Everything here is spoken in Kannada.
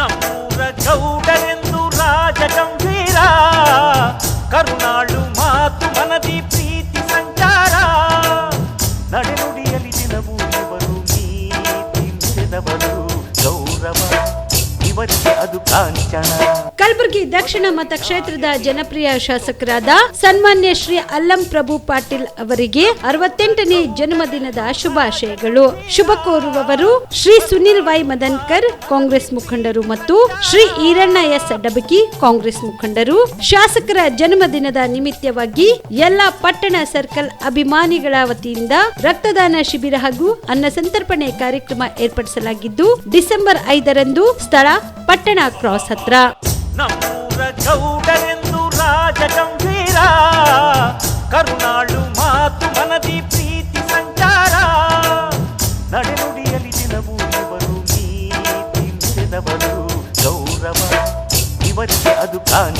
ನಮ್ಮೂರ ಗೌಡರೆಂದು ರಾಜ ಗಂಭೀರ, ಕರುಣಾಳು ಮಾತು ಮನದಿ ಪ್ರೀತಿ ಸಂಚಾರ. ನಡೆನುಡಿಯಲಿ ದಿನವೂ ಇವರು ನೀತಿ ಮೆರೆದವರು, ಗೌರವ ಇವರಿಗೆ ಅದು ಕಾಂಚನ. ಕಲಬುರಗಿ ದಕ್ಷಿಣ ಮತಕ್ಷೇತ್ರದ ಜನಪ್ರಿಯ ಶಾಸಕರಾದ ಸನ್ಮಾನ್ಯ ಶ್ರೀ ಅಲ್ಲಂ ಪ್ರಭು ಪಾಟೀಲ್ ಅವರಿಗೆ 68ನೇ ಜನ್ಮದಿನದ ಶುಭಾಶಯಗಳು. ಶುಭ ಕೋರುವವರು ಶ್ರೀ ಸುನಿಲ್ ವೈ ಮದನ್ಕರ್, ಕಾಂಗ್ರೆಸ್ ಮುಖಂಡರು, ಮತ್ತು ಶ್ರೀ ಈರಣ್ಣ ಎಸ್ ಡಬಕಿ, ಕಾಂಗ್ರೆಸ್ ಮುಖಂಡರು. ಶಾಸಕರ ಜನ್ಮದಿನದ ನಿಮಿತ್ತವಾಗಿ ಎಲ್ಲಾ ಪಟ್ಟಣ ಸರ್ಕಲ್ ಅಭಿಮಾನಿಗಳ ವತಿಯಿಂದ ರಕ್ತದಾನ ಶಿಬಿರ ಹಾಗೂ ಅನ್ನ ಸಂತರ್ಪಣೆ ಕಾರ್ಯಕ್ರಮ ಏರ್ಪಡಿಸಲಾಗಿದ್ದು, ಡಿಸೆಂಬರ್ 5ರಂದು ಸ್ಥಳ ಪಟ್ಟಣ ಕ್ರಾಸ್ ಹತ್ರ. ನಮ್ಮೂರ ಗೌಡರೆಂದು ರಾಜ ಗಂಭೀರ, ಕರುಣಾಳು ಮಾತು ಮನದಿ ಪ್ರೀತಿ ಸಂಚಾರ. ನಡೆನುಡಿಯಲಿ ದಿನವೂ ಇವರು ನೀತಿ ಮೆರೆದವರು, ಗೌರವ ಇವರಿಗೆ ಅದು ಕಾಂಚನ.